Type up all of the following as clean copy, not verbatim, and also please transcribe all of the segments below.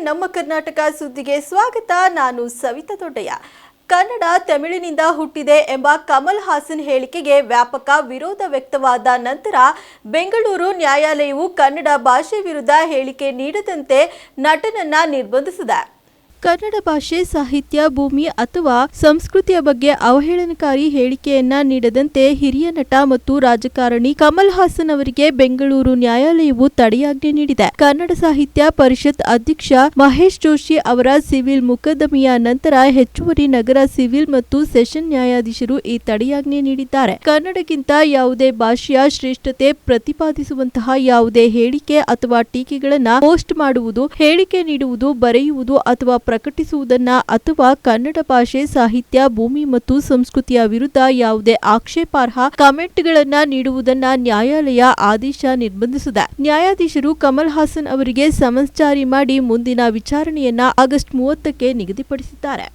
ನಮ್ಮ ಕರ್ನಾಟಕ ಸುದ್ದಿಗೆ ಸ್ವಾಗತ. ನಾನು ಸವಿತಾ ದೊಡ್ಡಯ್ಯ. ಕನ್ನಡ ತಮಿಳಿನಿಂದ ಹುಟ್ಟಿದೆ ಎಂಬ ಕಮಲ್ ಹಾಸನ್ ಹೇಳಿಕೆಗೆ ವ್ಯಾಪಕ ವಿರೋಧ ವ್ಯಕ್ತವಾದ ನಂತರ ಬೆಂಗಳೂರು ನ್ಯಾಯಾಲಯವು ಕನ್ನಡ ಭಾಷೆ ವಿರುದ್ಧ ಹೇಳಿಕೆ ನೀಡದಂತೆ ನಟನನ್ನ ನಿರ್ಬಂಧಿಸಿದೆ. ಕನ್ನಡ ಭಾಷೆ, ಸಾಹಿತ್ಯ, ಭೂಮಿ ಅಥವಾ ಸಂಸ್ಕೃತಿಯ ಬಗ್ಗೆ ಅವಹೇಳನಕಾರಿ ಹೇಳಿಕೆಯನ್ನ ನೀಡದಂತೆ ಹಿರಿಯ ನಟ ಮತ್ತು ರಾಜಕಾರಣಿ ಕಮಲ್ ಹಾಸನ್ ಅವರಿಗೆ ಬೆಂಗಳೂರು ನ್ಯಾಯಾಲಯವು ತಡೆಯಾಜ್ಞೆ ನೀಡಿದೆ. ಕನ್ನಡ ಸಾಹಿತ್ಯ ಪರಿಷತ್ ಅಧ್ಯಕ್ಷ ಮಹೇಶ್ ಜೋಶಿ ಅವರ ಸಿವಿಲ್ ಮೊಕದ್ದಮೆಯ ನಂತರ ಹೆಚ್ಚುವರಿ ನಗರ ಸಿವಿಲ್ ಮತ್ತು ಸೆಷನ್ ನ್ಯಾಯಾಧೀಶರು ಈ ತಡೆಯಾಜ್ಞೆ ನೀಡಿದ್ದಾರೆ. ಕನ್ನಡಕ್ಕಿಂತ ಯಾವುದೇ ಭಾಷೆಯ ಶ್ರೇಷ್ಠತೆ ಪ್ರತಿಪಾದಿಸುವಂತಹ ಯಾವುದೇ ಹೇಳಿಕೆ ಅಥವಾ ಟೀಕೆಗಳನ್ನ ಪೋಸ್ಟ್ ಮಾಡುವುದು, ಹೇಳಿಕೆ ನೀಡುವುದು, ಬರೆಯುವುದು ಅಥವಾ ಪ್ರಕಟಿಸುವುದನ್ನ ಅಥವಾ ಕನ್ನಡ ಭಾಷೆ, ಸಾಹಿತ್ಯ, ಭೂಮಿ ಮತ್ತು ಸಂಸ್ಕೃತಿಯ ವಿರುದ್ಧ ಯಾವುದೇ ಆಕ್ಷೇಪಾರ್ಹ ಕಮೆಂಟ್ಗಳನ್ನ ನೀಡುವುದನ್ನ ನ್ಯಾಯಾಲಯ ಆದೇಶ ನಿರ್ಬಂಧಿಸಿದೆ. ನ್ಯಾಯಾಧೀಶರು ಕಮಲ್ ಹಾಸನ್ ಅವರಿಗೆ ಸಮನ್ಸ್ ಜಾರಿ ಮಾಡಿ ಮುಂದಿನ ವಿಚಾರಣೆಯನ್ನ ಆಗಸ್ಟ್ 30ಕ್ಕೆ ನಿಗದಿಪಡಿಸಿದ್ದಾರೆ.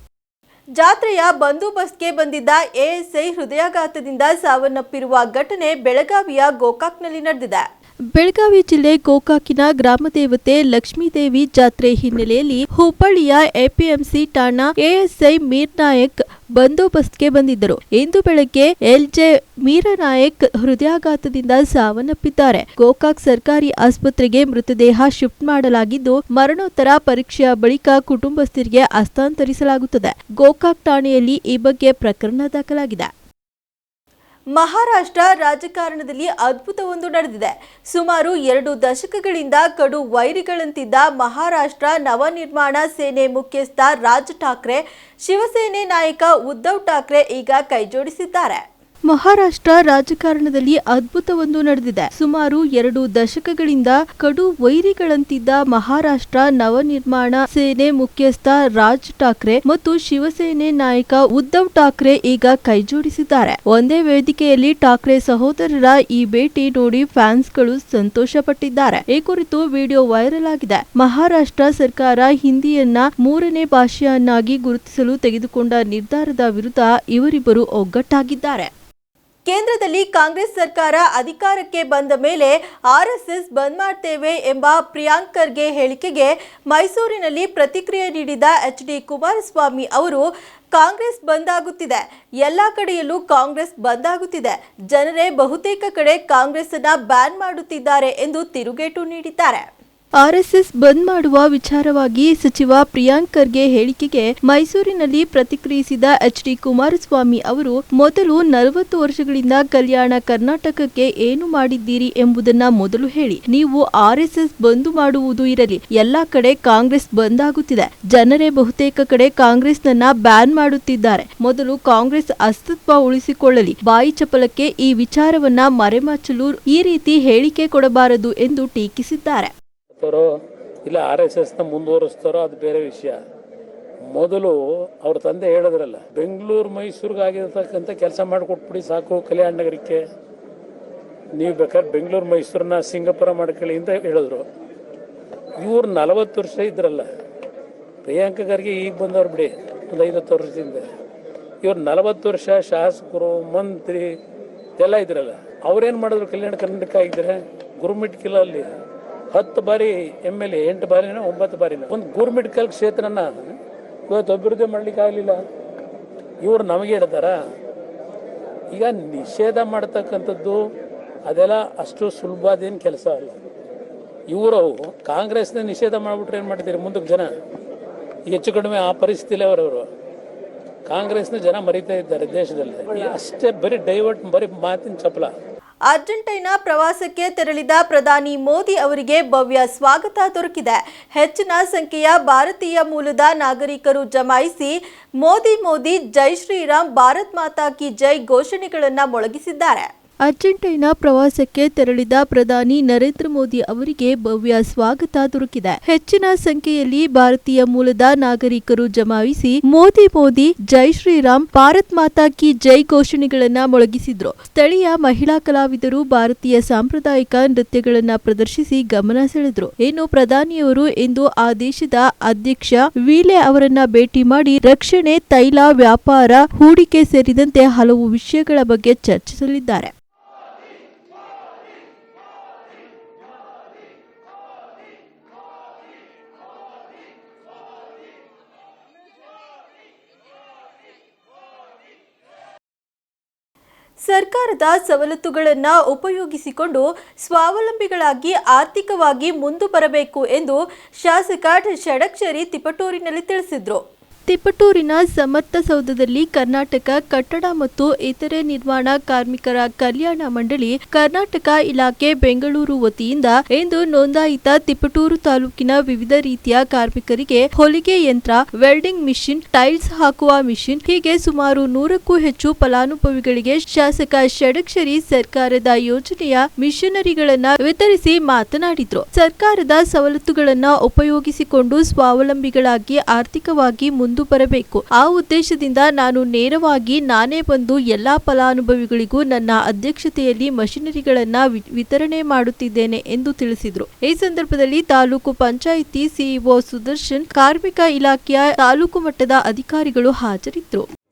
ಜಾತ್ರೆಯ ಬಂದೋಬಸ್ತ್ಗೆ ಬಂದಿದ್ದ ಎಎಸ್ಐ ಹೃದಯಾಘಾತದಿಂದ ಸಾವನ್ನಪ್ಪಿರುವ ಘಟನೆ ಬೆಳಗಾವಿಯ ಗೋಕಾಕ್ನಲ್ಲಿ ನಡೆದಿದೆ. ಬೆಳಗಾವಿ ಜಿಲ್ಲೆ ಗೋಕಾಕಿನ ಗ್ರಾಮದೇವತೆ ಲಕ್ಷ್ಮೀದೇವಿ ಜಾತ್ರೆ ಹಿನ್ನೆಲೆಯಲ್ಲಿ ಹುಬ್ಬಳ್ಳಿಯ ಎಪಿಎಂಸಿ ಠಾಣಾ ಎಎಸ್ಐ ಮೀರ್ನಾಯಕ್ ಬಂದೋಬಸ್ತ್ಗೆ ಬಂದಿದ್ದರು. ಇಂದು ಬೆಳಗ್ಗೆ ಎಲ್ಜೆ ಮೀರನಾಯಕ್ ಹೃದಯಾಘಾತದಿಂದ ಸಾವನ್ನಪ್ಪಿದ್ದಾರೆ. ಗೋಕಾಕ್ ಸರ್ಕಾರಿ ಆಸ್ಪತ್ರೆಗೆ ಮೃತದೇಹ ಶಿಫ್ಟ್ ಮಾಡಲಾಗಿದ್ದು, ಮರಣೋತ್ತರ ಪರೀಕ್ಷೆಯ ಬಳಿಕ ಕುಟುಂಬಸ್ಥರಿಗೆ ಹಸ್ತಾಂತರಿಸಲಾಗುತ್ತದೆ. ಗೋಕಾಕ್ ಠಾಣೆಯಲ್ಲಿ ಈ ಬಗ್ಗೆ ಪ್ರಕರಣ ದಾಖಲಾಗಿದೆ. ಮಹಾರಾಷ್ಟ್ರ ರಾಜಕಾರಣದಲ್ಲಿ ಅದ್ಭುತವೊಂದು ನಡೆದಿದೆ. ಸುಮಾರು 2 ದಶಕಗಳಿಂದ ಕಡು ವೈರಿಗಳಂತಿದ್ದ ಮಹಾರಾಷ್ಟ್ರ ನವನಿರ್ಮಾಣ ಸೇನೆ ಮುಖ್ಯಸ್ಥ ರಾಜ್ ಠಾಕ್ರೆ, ಶಿವಸೇನೆ ನಾಯಕ ಉದ್ಧವ್ ಠಾಕ್ರೆ ಈಗ ಕೈಜೋಡಿಸಿದ್ದಾರೆ. ಮಹಾರಾಷ್ಟ್ರ ರಾಜಕಾರಣದಲ್ಲಿ ಅದ್ಭುತವೊಂದು ನಡೆದಿದೆ. ಸುಮಾರು 2 ದಶಕಗಳಿಂದ ಕಡು ವೈರಿಗಳಂತಿದ್ದ ಮಹಾರಾಷ್ಟ್ರ ನವನಿರ್ಮಾಣ ಸೇನೆ ಮುಖ್ಯಸ್ಥ ರಾಜ್ ಠಾಕ್ರೆ ಮತ್ತು ಶಿವಸೇನೆ ನಾಯಕ ಉದ್ಧವ್ ಠಾಕ್ರೆ ಈಗ ಕೈಜೋಡಿಸಿದ್ದಾರೆ. ಒಂದೇ ವೇದಿಕೆಯಲ್ಲಿ ಠಾಕ್ರೆ ಸಹೋದರರ ಈ ಭೇಟಿ ನೋಡಿ ಫ್ಯಾನ್ಸ್ಗಳು ಸಂತೋಷಪಟ್ಟಿದ್ದಾರೆ. ಈ ಕುರಿತು ವಿಡಿಯೋ ವೈರಲ್ ಆಗಿದೆ. ಮಹಾರಾಷ್ಟ್ರ ಸರ್ಕಾರ ಹಿಂದಿಯನ್ನ 3ನೇ ಭಾಷೆಯನ್ನಾಗಿ ಗುರುತಿಸಲು ತೆಗೆದುಕೊಂಡ ನಿರ್ಧಾರದ ವಿರುದ್ಧ ಇವರಿಬ್ಬರು ಒಗ್ಗಟ್ಟಾಗಿದ್ದಾರೆ. ಕೇಂದ್ರದಲ್ಲಿ ಕಾಂಗ್ರೆಸ್ ಸರ್ಕಾರ ಅಧಿಕಾರಕ್ಕೆ ಬಂದ ಮೇಲೆ ಆರ್ಎಸ್ಎಸ್ ಬಂದ್ ಮಾಡ್ತೇವೆ ಎಂಬ ಪ್ರಿಯಾಂಕ್ ಖರ್ಗೆ ಹೇಳಿಕೆಗೆ ಮೈಸೂರಿನಲ್ಲಿ ಪ್ರತಿಕ್ರಿಯೆ ನೀಡಿದ ಎಚ್.ಡಿ. ಕುಮಾರಸ್ವಾಮಿ ಅವರು, ಕಾಂಗ್ರೆಸ್ ಬಂದ್ ಆಗುತ್ತಿದೆ, ಎಲ್ಲಾ ಕಡೆಯಲ್ಲೂ ಕಾಂಗ್ರೆಸ್ ಬಂದ್ ಆಗುತ್ತಿದೆ, ಜನರೇ ಬಹುತೇಕ ಕಡೆ ಕಾಂಗ್ರೆಸ್ ಅನ್ನ ಬ್ಯಾನ್ ಮಾಡುತ್ತಿದ್ದಾರೆ ಎಂದು ತಿರುಗೇಟು ನೀಡಿದ್ದಾರೆ. ಆರ್ಎಸ್ಎಸ್ ಬಂದ್ ಮಾಡುವ ವಿಚಾರವಾಗಿ ಸಚಿವ ಪ್ರಿಯಾಂಕ್ ಖರ್ಗೆ ಹೇಳಿಕೆಗೆ ಮೈಸೂರಿನಲ್ಲಿ ಪ್ರತಿಕ್ರಿಯಿಸಿದ ಎಚ್.ಡಿ. ಕುಮಾರಸ್ವಾಮಿ ಅವರು, ಮೊದಲು 40 ವರ್ಷಗಳಿಂದ ಕಲ್ಯಾಣ ಕರ್ನಾಟಕಕ್ಕೆ ಏನು ಮಾಡಿದ್ದೀರಿ ಎಂಬುದನ್ನ ಮೊದಲು ಹೇಳಿ. ನೀವು ಆರ್ಎಸ್ಎಸ್ ಬಂದ್ ಮಾಡುವುದು ಇರಲಿ, ಎಲ್ಲಾ ಕಡೆ ಕಾಂಗ್ರೆಸ್ ಬಂದ್ ಆಗುತ್ತಿದೆ, ಜನರೇ ಬಹುತೇಕ ಕಡೆ ಕಾಂಗ್ರೆಸ್ನನ್ನ ಬ್ಯಾನ್ ಮಾಡುತ್ತಿದ್ದಾರೆ, ಮೊದಲು ಕಾಂಗ್ರೆಸ್ ಅಸ್ತಿತ್ವ ಉಳಿಸಿಕೊಳ್ಳಲಿ, ಬಾಯಿ ಚಪಲಕ್ಕೆ ಈ ವಿಚಾರವನ್ನ ಮರೆಮಾಚಲು ಈ ರೀತಿ ಹೇಳಿಕೆ ಕೊಡಬಾರದು ಎಂದು ಟೀಕಿಸಿದ್ದಾರೆ. ಇಲ್ಲ RSS ಮುಂದುವರಿಸ್ತಾರೋ ಅದು ಬೇರೆ ವಿಷಯ. ಮೊದಲು ಅವ್ರ ತಂದೆ ಹೇಳಿದ್ರಲ್ಲ, ಬೆಂಗಳೂರು ಮೈಸೂರಿಗಾಗಿರ್ತಕ್ಕಂಥ ಕೆಲಸ ಮಾಡಿಕೊಟ್ಬಿಡಿ ಸಾಕು ಕಲ್ಯಾಣ ನಗರಕ್ಕೆ, ನೀವು ಬೇಕಾದ್ರೆ ಬೆಂಗಳೂರು ಮೈಸೂರನ್ನ ಸಿಂಗಾಪುರ ಮಾಡ್ಕೊಳ್ಳಿ ಅಂತ ಹೇಳಿದ್ರು. ಇವ್ರು 40 ವರ್ಷ ಇದ್ರಲ್ಲ, ಪ್ರಿಯಾಂಕ ಖರ್ಗೆ ಈಗ ಬಂದವ್ರು ಬಿಡಿ, ಒಂದು 50 ವರ್ಷದಿಂದ. ಇವ್ರು 40 ವರ್ಷ ಶಾಸಕರು, ಮಂತ್ರಿ ಎಲ್ಲ ಇದ್ರಲ್ಲ, ಅವ್ರೇನು ಮಾಡಿದ್ರು ಕಲ್ಯಾಣ ಕರ್ನಾಟಕ ಆಗಿದ್ರೆ? ಗುರುಮಿಟ್ಕಿಲ್ಲ ಅಲ್ಲಿ 10 ಬಾರಿ MLA, 8 ಬಾರಿನ 9 ಬಾರಿನ ಒಂದು ಗುರುಮಿಟ್ಕಲ್ ಕ್ಷೇತ್ರನ ಇವತ್ತು ಅಭಿವೃದ್ಧಿ ಮಾಡ್ಲಿಕ್ಕೆ ಆಗಲಿಲ್ಲ. ಇವ್ರು ನಮಗೆ ಹೇಳ್ತಾರ. ಈಗ ನಿಷೇಧ ಮಾಡ್ತಕ್ಕಂಥದ್ದು ಅದೆಲ್ಲ ಅಷ್ಟು ಸುಲಭದೇನು ಕೆಲಸ ಅಲ್ಲ. ಇವರು ಕಾಂಗ್ರೆಸ್ನ ನಿಷೇಧ ಮಾಡಿಬಿಟ್ರೆ ಏನು ಮಾಡ್ತೀರಿ? ಮುಂದಕ್ಕೆ ಜನ ಹೆಚ್ಚು ಕಡಿಮೆ ಆ ಪರಿಸ್ಥಿತಿಲೇ ಅವರವರು ಕಾಂಗ್ರೆಸ್ನ ಜನ ಮರಿತಾ ಇದ್ದಾರೆ ದೇಶದಲ್ಲಿ. ಅಷ್ಟೇ ಬರೀ ಡೈವರ್ಟ್, ಬರೀ ಮಾತಿನ ಚಪಲ. ಅರ್ಜೆಂಟೈನಾ ಪ್ರವಾಸಕ್ಕೆ ತೆರಳಿದ ಪ್ರಧಾನಿ ಮೋದಿ ಅವರಿಗೆ ಭವ್ಯ ಸ್ವಾಗತ ದೊರಕಿದೆ. ಹೆಚ್ಚಿನ ಸಂಖ್ಯೆಯ ಭಾರತೀಯ ಮೂಲದ ನಾಗರಿಕರು ಜಮಾಯಿಸಿ ಮೋದಿ ಜೈ ಶ್ರೀರಾಮ್, ಭಾರತ್ ಮಾತಾ ಕಿ ಜೈ ಘೋಷಣೆಗಳನ್ನು ಮೊಳಗಿಸಿದ್ದಾರೆ. ಅರ್ಜೆಂಟೈನಾ ಪ್ರವಾಸಕ್ಕೆ ತೆರಳಿದ ಪ್ರಧಾನಿ ನರೇಂದ್ರ ಮೋದಿ ಅವರಿಗೆ ಭವ್ಯ ಸ್ವಾಗತ ದೊರಕಿದೆ. ಹೆಚ್ಚಿನ ಸಂಖ್ಯೆಯಲ್ಲಿ ಭಾರತೀಯ ಮೂಲದ ನಾಗರಿಕರು ಜಮಾಯಿಸಿ ಮೋದಿ ಜೈ ಶ್ರೀರಾಮ್, ಭಾರತ್ ಮಾತಾ ಕಿ ಜೈ ಘೋಷಣೆಗಳನ್ನ ಮೊಳಗಿಸಿದ್ರು. ಸ್ಥಳೀಯ ಮಹಿಳಾ ಕಲಾವಿದರು ಭಾರತೀಯ ಸಾಂಪ್ರದಾಯಿಕ ನೃತ್ಯಗಳನ್ನ ಪ್ರದರ್ಶಿಸಿ ಗಮನ ಸೆಳೆದ್ರು. ಇನ್ನು ಪ್ರಧಾನಿಯವರು ಇಂದು ಆ ದೇಶದ ಅಧ್ಯಕ್ಷ ವೀಲೆ ಅವರನ್ನ ಭೇಟಿ ಮಾಡಿ ರಕ್ಷಣೆ, ತೈಲ, ವ್ಯಾಪಾರ, ಹೂಡಿಕೆ ಸೇರಿದಂತೆ ಹಲವು ವಿಷಯಗಳ ಬಗ್ಗೆ ಚರ್ಚಿಸಲಿದ್ದಾರೆ. ಸರ್ಕಾರದ ಸವಲತ್ತುಗಳನ್ನು ಉಪಯೋಗಿಸಿಕೊಂಡು ಸ್ವಾವಲಂಬಿಗಳಾಗಿ ಆರ್ಥಿಕವಾಗಿ ಮುಂದೆ ಬರಬೇಕು ಎಂದು ಶಾಸಕ ಷಡಕ್ಷರಿ ತಿಪಟೂರಿನಲ್ಲಿ ತಿಳಿಸಿದರು. ತಿಪಟೂರಿನ ಸಮರ್ಥ ಸೌಧದಲ್ಲಿ ಕರ್ನಾಟಕ ಕಟ್ಟಡ ಮತ್ತು ಇತರೆ ನಿರ್ಮಾಣ ಕಾರ್ಮಿಕರ ಕಲ್ಯಾಣ ಮಂಡಳಿ ಕರ್ನಾಟಕ ಇಲಾಖೆ ಬೆಂಗಳೂರು ವತಿಯಿಂದ ಇಂದು ನೋಂದಾಯಿತ ತಿಪಟೂರು ತಾಲೂಕಿನ ವಿವಿಧ ರೀತಿಯ ಕಾರ್ಮಿಕರಿಗೆ ಹೊಲಿಗೆ ಯಂತ್ರ, ವೆಲ್ಡಿಂಗ್ ಮಿಷಿನ್, ಟೈಲ್ಸ್ ಹಾಕುವ ಮಿಷಿನ್ ಹೀಗೆ ಸುಮಾರು 100ಕ್ಕೂ ಹೆಚ್ಚು ಫಲಾನುಭವಿಗಳಿಗೆ ಶಾಸಕ ಷಡಕ್ಷರಿ ಸರ್ಕಾರದ ಯೋಜನೆಯ ಮಿಷನರಿಗಳನ್ನು ವಿತರಿಸಿ ಮಾತನಾಡಿದರು. ಸರ್ಕಾರದ ಸವಲತ್ತುಗಳನ್ನು ಉಪಯೋಗಿಸಿಕೊಂಡು ಸ್ವಾವಲಂಬಿಗಳಾಗಿ ಆರ್ಥಿಕವಾಗಿ ಮುಂದೆ ಬರಬೇಕು. ಆ ಉದ್ದೇಶದಿಂದ ನಾನು ನೇರವಾಗಿ ನಾನೇ ಬಂದು ಎಲ್ಲಾ ಫಲಾನುಭವಿಗಳಿಗೂ ನನ್ನ ಅಧ್ಯಕ್ಷತೆಯಲ್ಲಿ ಮಷಿನರಿಗಳನ್ನು ವಿತರಣೆ ಮಾಡುತ್ತಿದ್ದೇನೆ ಎಂದು ತಿಳಿಸಿದರು. ಈ ಸಂದರ್ಭದಲ್ಲಿ ತಾಲೂಕು ಪಂಚಾಯಿತಿ ಸಿಇಒ ಸುದರ್ಶನ್, ಕಾರ್ಮಿಕ ಇಲಾಖೆಯ ತಾಲೂಕು ಮಟ್ಟದ ಅಧಿಕಾರಿಗಳು ಹಾಜರಿದ್ದರು.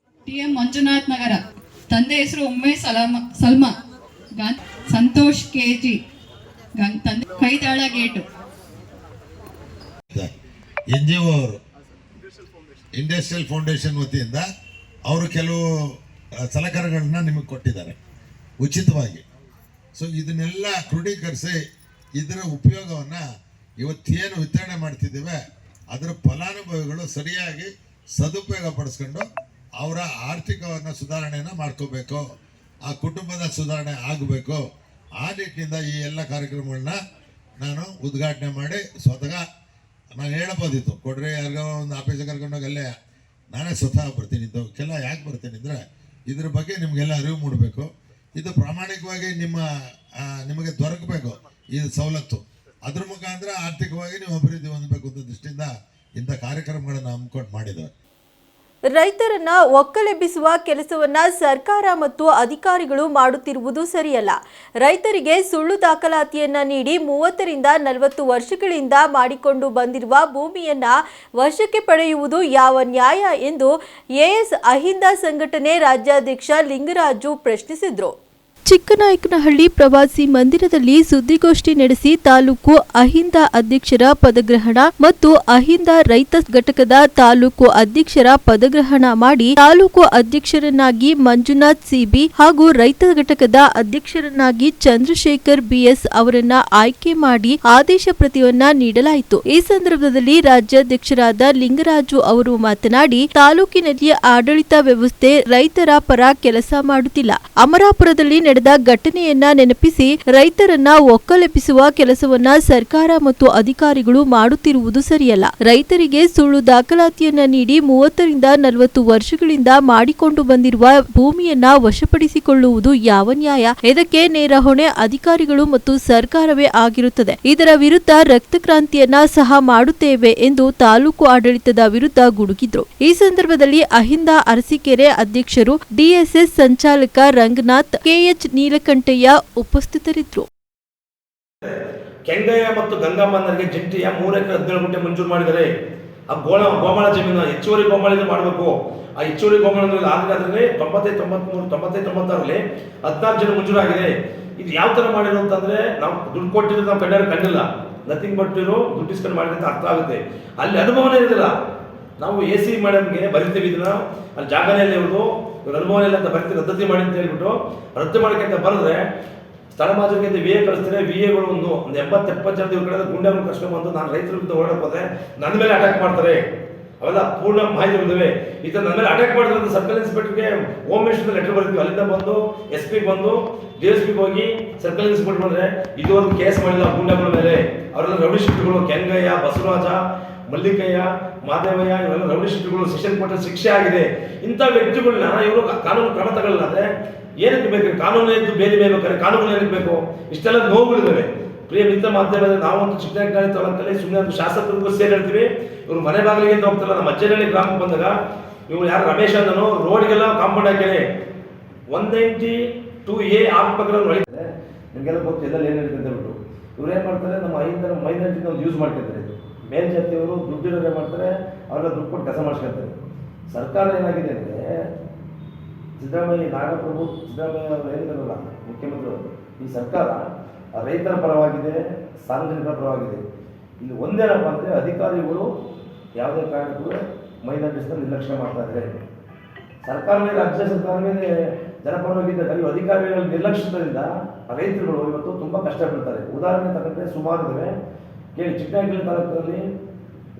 ಟಿಎಂ ಮಂಜುನಾಥ್ ನಗರ, ತಂದೆ ಹೆಸರು ಉಮ್ಮೆ ಸಲ್ಮಾ, ಸಂತೋಷ್ ಕೆಜಿ, ತಂದೆ ಕೈದಾಳ ಗೇಟು. NGO ಅವರು ಇಂಡಸ್ಟ್ರಿಯಲ್ ಫೌಂಡೇಶನ್ ವತಿಯಿಂದ ಅವರು ಕೆಲವು ಸಲಕರಣೆಗಳನ್ನ ನಿಮಗೆ ಕೊಟ್ಟಿದ್ದಾರೆ ಉಚಿತವಾಗಿ. ಸೊ ಇದನ್ನೆಲ್ಲ ಕ್ರೋಢೀಕರಿಸಿ ಇದರ ಉಪಯೋಗವನ್ನು ಇವತ್ತೇನು ವಿತರಣೆ ಮಾಡ್ತಿದ್ದೇವೆ ಅದರ ಫಲಾನುಭವಿಗಳು ಸರಿಯಾಗಿ ಸದುಪಯೋಗ ಪಡಿಸ್ಕೊಂಡು ಅವರ ಆರ್ಥಿಕವನ್ನು ಸುಧಾರಣೆಯನ್ನು ಮಾಡ್ಕೋಬೇಕು, ಆ ಕುಟುಂಬದ ಸುಧಾರಣೆ ಆಗಬೇಕು. ಆ ನಿಟ್ಟಿನಿಂದ ಈ ಎಲ್ಲ ಕಾರ್ಯಕ್ರಮಗಳನ್ನ ನಾನು ಉದ್ಘಾಟನೆ ಮಾಡಿ ಸ್ವತಃ ನಾನು ಹೇಳಬೋದಿತ್ತು, ಕೊಡ್ರಿ ಯಾರಿಗೋ ಒಂದು ಆಫೀಸಿಗೆ ಕರ್ಕೊಂಡೋಗಿ ಅಲ್ಲೇ ನಾನೇ ಸ್ವತಃ ಬರ್ತೀನಿ. ಕೆಲ ಯಾಕೆ ಬರ್ತೀನಿ ಅಂದರೆ ಇದ್ರ ಬಗ್ಗೆ ನಿಮಗೆಲ್ಲ ಅರಿವು ಮೂಡಬೇಕು. ಇದು ಪ್ರಾಮಾಣಿಕವಾಗಿ ನಿಮಗೆ ದೊರಕಬೇಕು ಈ ಸವಲತ್ತು. ಅದ್ರ ಮುಖಾಂತರ ಆರ್ಥಿಕವಾಗಿ ನೀವು ಅಭಿವೃದ್ಧಿ ಹೊಂದಬೇಕು ಅನ್ನೋ ದೃಷ್ಟಿಯಿಂದ ಇಂಥ ಕಾರ್ಯಕ್ರಮಗಳನ್ನು ಹಮ್ಮಿಕೊಂಡು ಮಾಡಿದ್ದೇವೆ. ರೈತರನ್ನ ಒಕ್ಕಲೆಬ್ಬಿಸುವ ಕೆಲಸವನ್ನ ಸರ್ಕಾರ ಮತ್ತು ಅಧಿಕಾರಿಗಳು ಮಾಡುತ್ತಿರುವುದು ಸರಿಯಲ್ಲ. ರೈತರಿಗೆ ಸುಳ್ಳು ದಾಖಲಾತಿಯನ್ನ ನೀಡಿ 30ರಿಂದ 40 ವರ್ಷಗಳಿಂದ ಮಾಡಿಕೊಂಡು ಬಂದಿರುವ ಭೂಮಿಯನ್ನ ವಶಕ್ಕೆ ಪಡೆಯುವುದು ಯಾವ ನ್ಯಾಯ ಎಂದು ಎಎಸ್ ಅಹಿಂದ ಸಂಘಟನೆ ರಾಜ್ಯಾಧ್ಯಕ್ಷ ಲಿಂಗರಾಜು ಪ್ರಶ್ನಿಸಿದರು. ಚಿಕ್ಕನಾಯಕನಹಳ್ಳಿ ಪ್ರವಾಸಿ ಮಂದಿರದಲ್ಲಿ ಸುದ್ದಿಗೋಷ್ಠಿ ನಡೆಸಿ ತಾಲೂಕು ಅಹಿಂದ ಅಧ್ಯಕ್ಷರ ಪದಗ್ರಹಣ ಮತ್ತು ಅಹಿಂದ ರೈತ ಘಟಕದ ತಾಲೂಕು ಅಧ್ಯಕ್ಷರ ಪದಗ್ರಹಣ ಮಾಡಿ ತಾಲೂಕು ಅಧ್ಯಕ್ಷರನ್ನಾಗಿ ಮಂಜುನಾಥ್ ಸಿಬಿ ಹಾಗೂ ರೈತ ಘಟಕದ ಅಧ್ಯಕ್ಷರನ್ನಾಗಿ ಚಂದ್ರಶೇಖರ್ ಬಿಎಸ್ ಅವರನ್ನ ಆಯ್ಕೆ ಮಾಡಿ ಆದೇಶ ಪ್ರತಿಯನ್ನ ನೀಡಲಾಯಿತು. ಈ ಸಂದರ್ಭದಲ್ಲಿ ರಾಜ್ಯಾಧ್ಯಕ್ಷರಾದ ಲಿಂಗರಾಜು ಅವರು ಮಾತನಾಡಿ, ತಾಲೂಕಿನಲ್ಲಿ ಆಡಳಿತ ವ್ಯವಸ್ಥೆ ರೈತರ ಪರ ಕೆಲಸ ಮಾಡುತ್ತಿಲ್ಲ. ಅಮರಾಪುರದಲ್ಲಿ ನಡೆದ ಘಟನೆಯನ್ನ ನೆನಪಿಸಿ ರೈತರನ್ನ ಒಕ್ಕಲೆಬ್ಬಿಸುವ ಕೆಲಸವನ್ನ ಸರ್ಕಾರ ಮತ್ತು ಅಧಿಕಾರಿಗಳು ಮಾಡುತ್ತಿರುವುದು ಸರಿಯಲ್ಲ. ರೈತರಿಗೆ ಸುಳ್ಳು ದಾಖಲಾತಿಯನ್ನ ನೀಡಿ 30ರಿಂದ 40 ವರ್ಷಗಳಿಂದ ಮಾಡಿಕೊಂಡು ಬಂದಿರುವ ಭೂಮಿಯನ್ನ ವಶಪಡಿಸಿಕೊಳ್ಳುವುದು ಯಾವ ನ್ಯಾಯ? ಇದಕ್ಕೆ ನೇರ ಹೊಣೆ ಅಧಿಕಾರಿಗಳು ಮತ್ತು ಸರ್ಕಾರವೇ ಆಗಿರುತ್ತದೆ. ಇದರ ವಿರುದ್ಧ ರಕ್ತಕ್ರಾಂತಿಯನ್ನ ಸಹ ಮಾಡುತ್ತೇವೆ ಎಂದು ತಾಲೂಕು ಆಡಳಿತದ ವಿರುದ್ಧ ಗುಡುಗಿದ್ರು. ಈ ಸಂದರ್ಭದಲ್ಲಿ ಅಹಿಂದ ಅರಸೀಕೆರೆ ಅಧ್ಯಕ್ಷರು, ಡಿಎಸ್ಎಸ್ ಸಂಚಾಲಕ ರಂಗನಾಥ್, ಕೆಎಚ್ ನೀಲಕಂಠಯ್ಯ ಉಪಸ್ಥಿತರಿದ್ದರು. ಕೆಂಗಯ್ಯ ಮತ್ತು ಗಂಗಮ್ಮನವರಿಗೆ ಜಂಟಿಯ 3 ಎಕರೆ 17 ಗುಂಟೆ ಮಂಜೂರು ಮಾಡಿದ್ದಾರೆ. ಆ ಗೋಮಾಳ ಜಮೀನು ಹೆಚ್ಚುವರಿ ಗೋಮಾಳ ಮಾಡಬೇಕು. ಆ ಹೆಚ್ಚುವರಿ ಗೋಮಾಳದಲ್ಲಿ ಆಗಲೇ 95-96ರಲ್ಲಿ 14 ಜನ ಮಂಜೂರಾಗಿದೆ. ಇದು ಯಾವ ತರ ಮಾಡಿರೋ ಅಂತಂದ್ರೆ, ನಾವು ದುಡ್ಡು ಕೊಟ್ಟಿದ್ದು ನಾವು ಕಂಡಿಲ್ಲ, ನಥಿಂಗ್ ಬಟ್ ಇರೋ ದುಡ್ಡು ಇಸ್ಕೊಂಡು ಮಾಡಿದ್ರೆ ಅಂತ ಅರ್ಥ ಆಗುತ್ತೆ. ಅಲ್ಲಿ ಅನುಭವನೇ ಇರಲಿಲ್ಲ. ನಾವು AC ಮೇಡಮ್ಗೆ ಬರಿತೀವಿ, ಇದನ್ನ ಅಲ್ಲಿ ಜಾಗನೇ ಇವ್ರದ್ದು, ಇವ್ರ ಅನುಭವ ಇಲ್ಲ ಅಂತ ಬರ್ತೀವಿ, ರದ್ದತಿ ಮಾಡಿ ಅಂತ ಹೇಳ್ಬಿಟ್ಟು ರದ್ದು ಮಾಡೋಕ್ಕೆ ಅಂತ ಬರೆದ್ರೆ ಸ್ಥಳ ಮಾಜರಿಗೆ VA ಕಳಿಸ್ತಾರೆ. VAಗಳು ಒಂದು 80-70 ಜನ ಇವ್ರ ಕಡೆ ಗುಂಡನ್ನು ಕರ್ಸ್ಕೊಂಡ್ಬಂದು ನಾನು ರೈತರ ವಿರುದ್ಧ ಓಡಕ್ಕೆ ಹೋದ್ರೆ ನನ್ನ ಮೇಲೆ ಅಟ್ಯಾಕ್ ಮಾಡ್ತಾರೆ. ಅವೆಲ್ಲ ಪೂರ್ಣ ಮಾಹಿತಿಗಳಿವೆ. ಈ ಥರ ನನ್ನ ಮೇಲೆ ಅಟ್ಯಾಕ್ ಮಾಡಿದ್ರೆ ಅಂತ ಸರ್ಕಲ್ ಇನ್ಸ್ಪೆಕ್ಟರ್ಗೆ ಹೋಮ್ ಮಿನಿಸ್ಟರ್ ಲೆಟರ್ ಬರೀತೀವಿ. ಅಲ್ಲಿಂದ ಬಂದು SP ಬಂದು DSP ಹೋಗಿ ಸರ್ಕಲ್ ಇನ್ಸ್ಪೆಕ್ಟರ್ ಬಂದರೆ ಇದುವರೆಗೂ ಕೇಸ್ ಮಾಡಿಲ್ಲ ಗುಂಡಗಳ ಮೇಲೆ. ಅವರೆಲ್ಲ ರೌಡಿ ಶೀಟ್ಗಳು, ಕೆಂಗಯ್ಯ, ಬಸವರಾಜ, ಮಲ್ಲಿಕಯ್ಯ, ಮಾದೇವಯ್ಯ, ಇವರೆಲ್ಲ ರೌಡಿ ಶೀಟ್ಗಳು, ಸೆಷನ್ ಕೋರ್ಟ್ ಶಿಕ್ಷೆ ಆಗಿದೆ. ಇಂಥ ವ್ಯಕ್ತಿಗಳನ್ನ ಇವರು ಕಾನೂನು ಕ್ರಮ ತಗೊಳ್ಳಲ್ಲ ಅಂದರೆ ಏನಕ್ಕೆ ಬೇಕು? ಕಾನೂನು ಇದ್ದು ಬೇರೆ ಬೇಕಾದ್ರೆ ಕಾನೂನು ಏನಕ್ಕೆ ಬೇಕು? ಇಷ್ಟೆಲ್ಲ ನೋವುಗಳಿದ್ದಾವೆ. ಪ್ರಿಯ ಮಿತ್ರ ಮಾಧ್ಯಮದ ನಾವಂತೂ ಚಿಕ್ಕನಾಯಕನಹಳ್ಳಿ ತಾಲೂಕಲ್ಲಿ ಸುಮ್ಮನೆ ಶಾಸಕರಿಗೂ ಸೇರಿ ಹೇಳ್ತೀವಿ. ಇವರು ಮನೆ ಬಾಗಿಲಿಗೆ ಹೋಗ್ತಾರಲ್ಲ. ನಮ್ಮ ಅಜ್ಜನಹಳ್ಳಿ ಗ್ರಾಮಕ್ಕೆ ಬಂದಾಗ ಇವ್ರು ಯಾರು ರಮೇಶ್ ಅಂದನು ರೋಡ್ಗೆಲ್ಲ ಕಾಂಪೌಂಡ್ ಹಾಕಿದೆ. 192A ಆತ್ಮಕರನ್ನು ಹೊಳಿತಾರೆ. ನಿಮಗೆಲ್ಲ ಗೊತ್ತು ಎಲ್ಲ ಏನು ಹೇಳ್ತಾರೆ ಬಿಟ್ಟು ಇವ್ರು ಏನು ಮಾಡ್ತಾರೆ, ನಮ್ಮ ಮೈದಾನದಿಂದ ಒಂದು ಯೂಸ್ ಮಾಡ್ತಿದ್ದಾರೆ. ಮೇಲ್ಜಾತಿಯವರು ದುಡ್ಡಿರೋದೇ ಮಾಡ್ತಾರೆ, ಅವ್ರೆಲ್ಲ ದುಡ್ಡು ಕೊಟ್ಟು ಕೆಲಸ ಮಾಡಿಸ್ಕೊಳ್ತಾರೆ. ಸರ್ಕಾರ ಏನಾಗಿದೆ ಅಂದರೆ, ಸಿದ್ದರಾಮಯ್ಯ ಅವರು ಹೇಳಿದಾರಲ್ಲ ಮುಖ್ಯಮಂತ್ರಿಗಳು, ಈ ಸರ್ಕಾರ ರೈತರ ಪರವಾಗಿದೆ, ಸಾರ್ವಜನಿಕರ ಪರವಾಗಿದೆ. ಇಲ್ಲಿ ಒಂದೇನಪ್ಪ ಅಂದರೆ, ಅಧಿಕಾರಿಗಳು ಯಾವುದೇ ಕಾರಣಕ್ಕೂ ಮೈದಾನ ನಿರ್ಲಕ್ಷ್ಯ ಮಾಡ್ತಾ ಇದ್ದಾರೆ. ಸರ್ಕಾರವೇ, ರಾಜ್ಯ ಸರ್ಕಾರವೇ ಜನಪರವಾಗಿದ್ದಾಗ ಈ ಅಧಿಕಾರಿಗಳ ನಿರ್ಲಕ್ಷ್ಯದಿಂದ ರೈತರುಗಳು ಇವತ್ತು ತುಂಬ ಕಷ್ಟಪಡ್ತಾರೆ. ಉದಾಹರಣೆ ತಗೊಂಡ್ರೆ ಸುಮಾರು ಇದ್ದಾವೆ. ಕೇಳಿ, ಚಿಕ್ಕನಹಳ್ಳಿ ತಾಲೂಕಿನಲ್ಲಿ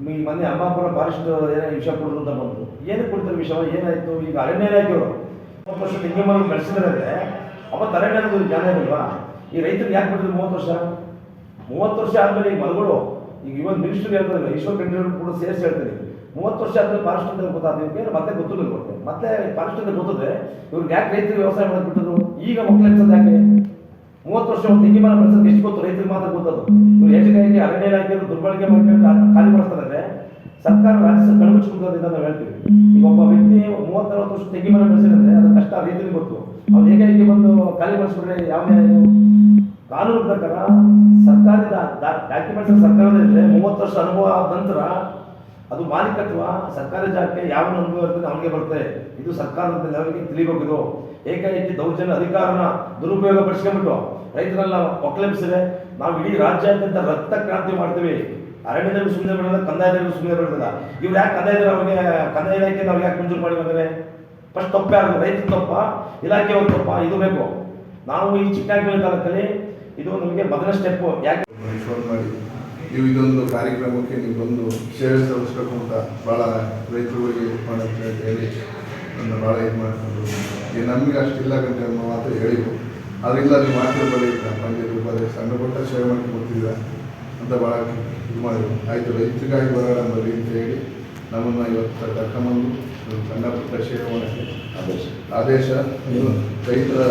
ಈ ಮೊನ್ನೆ ಅಮ್ಮಾಪುರ ಫಾರೆಸ್ಟ್ ಏನೋ ವಿಷ ಕೊಡೋದು ಅಂತ ಬಂತು. ಏನು ಕೊಡ್ತಾರೆ ವಿಷ, ಏನಾಯಿತು? ಈಗ ಅರಣ್ಯ ಇಲಾಖೆಯವರು 30 ವರ್ಷ ತೆಂಗಿನ ಮರ ಬೆಳೆಸಿದ್ರೆ ಅವತ್ತು ಅರಣ್ಯ ಅನ್ನೋದು ಜ್ಞಾನ ಇರಲ್ವಾ? ಈ ರೈತರಿಗೆ ಯಾಕೆ ಬಿಟ್ಟಿದ್ರು 30 ವರ್ಷ? 30 ವರ್ಷ ಆದಮೇಲೆ ಈಗ ಮರಗಳು, ಈಗ ಇವತ್ತು ಮಿನಿಸ್ಟರ್ ಹೇಳ್ತಾರೆ, ಈಶ್ವರ್ ಖಂಡ್ರೆ ಕೂಡ ಸೇರಿಸಿ ಹೇಳ್ತಾರೆ, 30 ವರ್ಷ ಆದಮೇಲೆ ಫಾರೆಸ್ಟ್ ಅಂತ ಗೊತ್ತಾಗ್ತದೆ. ಮತ್ತೆ ಗೊತ್ತಿಲ್ಲ ಕೊಡ್ತೇವೆ, ಮತ್ತೆ ಫಾರೆಸ್ಟ್ ಅಂತ ಗೊತ್ತಿದ್ರೆ ಇವ್ರಿಗೆ ಯಾಕೆ ರೈತರಿಗೆ ವ್ಯವಸಾಯ ಮಾಡಿಬಿಟ್ಟಿದ್ರು? ಈಗ ಮಕ್ಕಳು ಎನ್ಸೋದು ಯಾಕೆ? 30 ವರ್ಷ ಒಂದು ತೆಂಗಿನ ಮರ ಬೆಳೆಸೋದು ಎಷ್ಟು ಗೊತ್ತು? ರೈತರಿಗೆ ಮಾತ್ರ ಗೊತ್ತದು. ಇವ್ರು ಹೆಚ್ಚಿಗೆ ಅರಣ್ಯ ಇಲಾಖೆಯನ್ನು ದುರ್ಬಳಕೆ ಮಾಡ್ಕೊಂಡು ಖಾಲಿ ಮಾಡ್ತಾರೆ. ಸರ್ಕಾರ, ರಾಜ್ಯ ಸರ್ಕಾರ ಕಣ್ಮುಚ್ಚಿಕೊಳ್ಳೋದ್ರಿಂದ ನಾವು ಹೇಳ್ತೀವಿ. ಈಗ ಒಬ್ಬ ವ್ಯಕ್ತಿ 30-40 ವರ್ಷ ತೆಂಗಿನ ಮರ ಬೆಳೆಸಿದ್ರೆ ಅದು ಕಷ್ಟ ರೈತರಿಗೆ ಗೊತ್ತು. ಅವ್ನು ಏಕೈಕಿ ಬಂದು ಖಾಲಿ ಮಾಡಿಸ್ಬಿಟ್ರೆ ಯಾವ ಕಾನೂನು ಪ್ರಕಾರ ಸರ್ಕಾರದ ಡಾಕ್ಯುಮೆಂಟ್ಸ್ ಸರ್ಕಾರದಲ್ಲಿದ್ರೆ 30 ವರ್ಷ ಅನುಭವ ಆದ ನಂತರ ಅದು ಮಾಲೀಕತ್ವ ಸರ್ಕಾರಿ ಜಾಗಕ್ಕೆ ಯಾವ ಅನುಭವ ಇರ್ತದೆ ಅವನಿಗೆ ಬರುತ್ತೆ. ಇದು ಸರ್ಕಾರದ ಲೆವೆಲ್ಗೆ ತಿಳಿಬೇಕಿದು. ಏಕೈಕಿ ದೌರ್ಜನ್ಯ ಅಧಿಕಾರನ ದುರುಪಯೋಗ ಪಡಿಸ್ಕೊಂಡ್ಬಿಟ್ಟು ರೈತರೆಲ್ಲ ಒಕ್ಕಲೆಬ್ಸಿದೆ. ನಾವು ಇಡೀ ರಾಜ್ಯಾದ್ಯಂತ ರಕ್ತ ಕ್ರಾಂತಿ ಮಾಡ್ತೀವಿ. ಅರಣ್ಯದಲ್ಲಿ ಸುಮ್ಮನೆ ಬಿಡೋದ, ಕಂದಾಯದಲ್ಲಿ ಸುಮ್ಮನೆ ಬಿಡೋದಿಲ್ಲ. ಇವ್ರು ಯಾಕೆ ಕಂದಾಯದಲ್ಲಿ ಅವ್ರಿಗೆ ಕಂದಾಯ ಇಲಾಖೆ ಅವ್ರಿಗೆ ಯಾಕೆ ಮಂಜೂರು ಮಾಡಿ ಬಂದರೆ? ಫಸ್ಟ್ ತಪ್ಪೇ ಆಗುತ್ತೆ. ರೈತರ ತಪ್ಪ, ಇಲಾಖೆಯವ್ರ ತಪ್ಪ, ಇದು ಬೇಕು. ನಾವು ಈ ಚಿಕ್ಕನಹಳ್ಳಿ ತಾಲೂಕಲ್ಲಿ ಇದು ನಮಗೆ ಮೊದಲ ಸ್ಟೆಪ್ಪು. ಯಾಕೆ ಫೋನ್ ಮಾಡಿ ನೀವು ಇದೊಂದು ಕಾರ್ಯಕ್ರಮಕ್ಕೆ ನೀವು ಬಂದು ಸೇವೆ ಸಲ್ಲಿಸಬೇಕು ಅಂತ ಭಾಳ ರೈತರುಗಳಿಗೆ ಮಾಡೋಕ್ಕೆ ಹೇಳಿ ನನ್ನ ಭಾಳ ಇದು ಮಾಡಿಕೊಂಡು ಈಗ ನಮಗೆ ಅಷ್ಟಿಲ್ಲ ಗಂಟೆ ಅನ್ನೋ ಮಾತು ಹೇಳಿವು. ಅದರಿಂದ ನೀವು ಮಾತಿನ ಬಳಿ ಪಂಚಾಯತ್ ರೂಪಾಯಿ ಸಣ್ಣ ಪುಟ್ಟ ಸೇವೆ ಮಾಡ್ಕೊಂಡು ಬರ್ತಿದ್ದೀರ ಅಂತ ಭಾಳ ಇದು ಮಾಡಿದ್ರು. ಆಯಿತು, ರೈತರಿಗಾಗಿ ಬರೋಣ ಬರಲಿ ಅಂತ ಹೇಳಿ ನಮ್ಮನ್ನು ಇವತ್ತು ಕರ್ಕೊಂಬಂದು ಸಣ್ಣ ಪುಟ್ಟ ಸೇವೆ ಮಾಡೋಕ್ಕೆ ಆದೇಶ ರೈತರ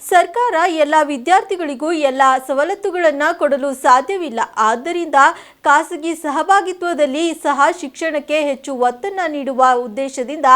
ಸರ್ಕಾರ ಎಲ್ಲ ವಿದ್ಯಾರ್ಥಿಗಳಿಗೂ ಎಲ್ಲ ಸವಲತ್ತುಗಳನ್ನು ಕೊಡಲು ಸಾಧ್ಯವಿಲ್ಲ. ಆದ್ದರಿಂದ ಖಾಸಗಿ ಸಹಭಾಗಿತ್ವದಲ್ಲಿ ಸಹ ಶಿಕ್ಷಣಕ್ಕೆ ಹೆಚ್ಚು ಒತ್ತನ್ನು ನೀಡುವ ಉದ್ದೇಶದಿಂದ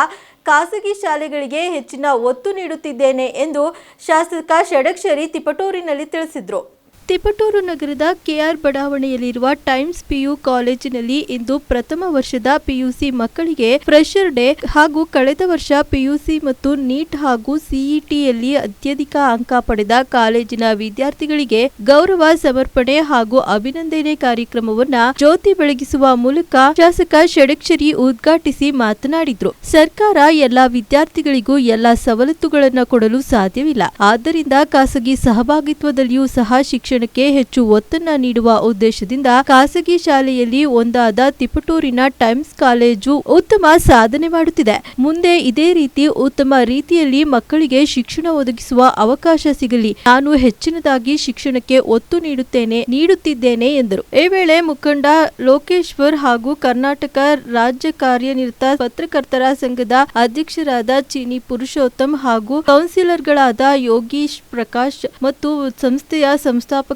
ಖಾಸಗಿ ಶಾಲೆಗಳಿಗೆ ಹೆಚ್ಚಿನ ಒತ್ತು ನೀಡುತ್ತಿದ್ದೇನೆ ಎಂದು ಶಾಸಕ ಷಡಕ್ಷರಿ ತಿಪಟೂರಿನಲ್ಲಿ ತಿಳಿಸಿದರು. ತಿಪಟೂರು ನಗರದ ಕೆಆರ್ ಬಡಾವಣೆಯಲ್ಲಿರುವ ಟೈಮ್ಸ್ ಪಿಯು ಕಾಲೇಜಿನಲ್ಲಿ ಇಂದು ಪ್ರಥಮ ವರ್ಷದ ಪಿಯುಸಿ ಮಕ್ಕಳಿಗೆ ಫ್ರೆಶರ್ ಡೇ ಹಾಗೂ ಕಳೆದ ವರ್ಷ ಪಿಯುಸಿ ಮತ್ತು ನೀಟ್ ಹಾಗೂ ಸಿಇಟಿಯಲ್ಲಿ ಅತ್ಯಧಿಕ ಅಂಕ ಪಡೆದ ಕಾಲೇಜಿನ ವಿದ್ಯಾರ್ಥಿಗಳಿಗೆ ಗೌರವ ಸಮರ್ಪಣೆ ಹಾಗೂ ಅಭಿನಂದನೆ ಕಾರ್ಯಕ್ರಮವನ್ನ ಜ್ಯೋತಿ ಬೆಳಗಿಸುವ ಮೂಲಕ ಶಾಸಕ ಷಡಕ್ಷರಿ ಉದ್ಘಾಟಿಸಿ ಮಾತನಾಡಿದ್ರು. ಸರ್ಕಾರ ಎಲ್ಲಾ ವಿದ್ಯಾರ್ಥಿಗಳಿಗೂ ಎಲ್ಲಾ ಸವಲತ್ತುಗಳನ್ನು ಕೊಡಲು ಸಾಧ್ಯವಿಲ್ಲ. ಆದ್ದರಿಂದ ಖಾಸಗಿ ಸಹಭಾಗಿತ್ವದಲ್ಲಿಯೂ ಸಹ ಶಿಕ್ಷಣಕ್ಕೆ ಹೆಚ್ಚು ಒತ್ತನ್ನು ನೀಡುವ ಉದ್ದೇಶದಿಂದ ಖಾಸಗಿ ಶಾಲೆಯಲ್ಲಿ ಒಂದಾದ ತಿಪಟೂರಿನ ಟೈಮ್ಸ್ ಕಾಲೇಜು ಉತ್ತಮ ಸಾಧನೆ ಮಾಡುತ್ತಿದೆ. ಮುಂದೆ ಇದೇ ರೀತಿ ಉತ್ತಮ ರೀತಿಯಲ್ಲಿ ಮಕ್ಕಳಿಗೆ ಶಿಕ್ಷಣ ಒದಗಿಸುವ ಅವಕಾಶ ಸಿಗಲಿ. ನಾನು ಹೆಚ್ಚಿನದಾಗಿ ಶಿಕ್ಷಣಕ್ಕೆ ಒತ್ತು ನೀಡುತ್ತಿದ್ದೇನೆ ಎಂದರು. ಈ ವೇಳೆ ಮುಖಂಡ ಲೋಕೇಶ್ವರ್ ಹಾಗೂ ಕರ್ನಾಟಕ ರಾಜ್ಯ ಕಾರ್ಯನಿರತ ಪತ್ರಕರ್ತರ ಸಂಘದ ಅಧ್ಯಕ್ಷರಾದ ಚಿನಿ ಪುರುಷೋತ್ತಮ್ ಹಾಗೂ ಕೌನ್ಸಿಲರ್ಗಳಾದ ಯೋಗೀಶ್ ಪ್ರಕಾಶ್ ಮತ್ತು ಸಂಸ್ಥೆಯ ಸಂಸ್ಥಾಪಕರಾದ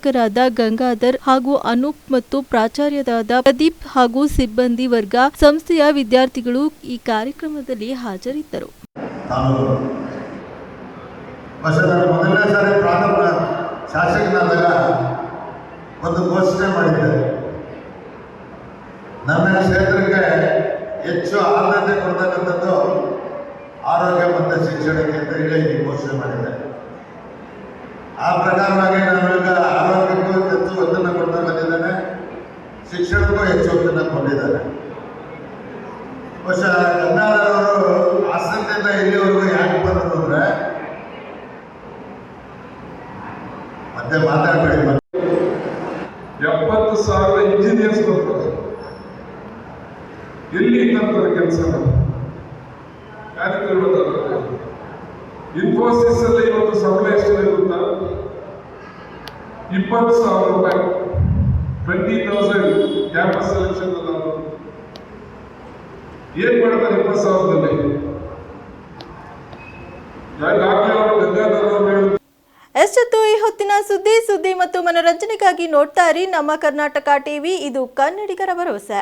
ಗಂಗಾಧರ್ ಹಾಗೂ ಅನೂಪ್ ಮತ್ತು ಪ್ರಾಚಾರ್ಯರಾದ ಪ್ರದೀಪ್ ಹಾಗೂ ಸಿಬ್ಬಂದಿ ವರ್ಗ, ಸಂಸ್ಥೆಯ ವಿದ್ಯಾರ್ಥಿಗಳು ಈ ಕಾರ್ಯಕ್ರಮದಲ್ಲಿ ಹಾಜರಿದ್ದರು. ಮೊದಲನೇ ಸಾರಿ ಪ್ರಾಥಮಿಕ ಶಾಸಕನಾದಾಗ ಒಂದು ಘೋಷಣೆ ಮಾಡಿದ್ದೆ, ನನ್ನ ಕ್ಷೇತ್ರಕ್ಕೆ ಹೆಚ್ಚು ಆದ್ಯತೆ ಕೊಡ್ತಕ್ಕಂಥದ್ದು ಆರೋಗ್ಯ ಮತ್ತು ಶಿಕ್ಷಣಕ್ಕೆ ಅಂತ ಹೇಳಿ ಘೋಷಣೆ ಮಾಡಿದ್ದೆ. ಆ ಪ್ರಕಾರವಾಗಿ ನಾನು ಈಗ ಆರೋಗ್ಯಕ್ಕೂ ಹೆಚ್ಚು ಒತ್ತನ್ನು ಕೊಡ್ತಾ ಬಂದಿದ್ದೇನೆ, ಶಿಕ್ಷಣಕ್ಕೂ ಹೆಚ್ಚು ಒತ್ತನ್ನು ಕೊಟ್ಟಿದ್ದಾರೆ. ಬಹುಶಃ ಗಂಗಾಧರವರು ಹಾಸನದಿಂದ ಇಲ್ಲಿವರೆಗೂ ಯಾಕೆ ಬಂದರು ಅಂದರೆ, ಮತ್ತೆ ಮಾತಾಡಬೇಡಿ, 70,000 ಇಂಜಿನಿಯರ್ಸ್ ಬರ್ತಾರೆ. ಎಲ್ಲಿ ಇನ್ನಂತರ ಕೆಲಸ ಯಾರಿಗೆ ಗೊತ್ತಾಗುತ್ತೆ? ಇನ್ಫೋಸಿಸ್ ಅಲ್ಲಿ ಇವತ್ತು ಸಂಬಳ ಎಷ್ಟಿದೆ ಗೊತ್ತಾ? 20,000 ರೂಪಾಯಿ. 20,000 ಕ್ಯಾಂಪಸ್ ಸೆಲೆಕ್ಷನ್ ಏನ್ ಮಾಡ್ತಾರೆ 20,000ದಲ್ಲಿ? ಎಷ್ಟೊತ್ತು ಈ ಹೊತ್ತಿನ ಸುದ್ದಿ ಮತ್ತು ಮನೋರಂಜನೆಗಾಗಿ ನೋಡ್ತಾ ಇರಿ ನಮ್ಮ ಕರ್ನಾಟಕ ಟಿವಿ. ಇದು ಕನ್ನಡಿಗರ ಭರವಸೆ.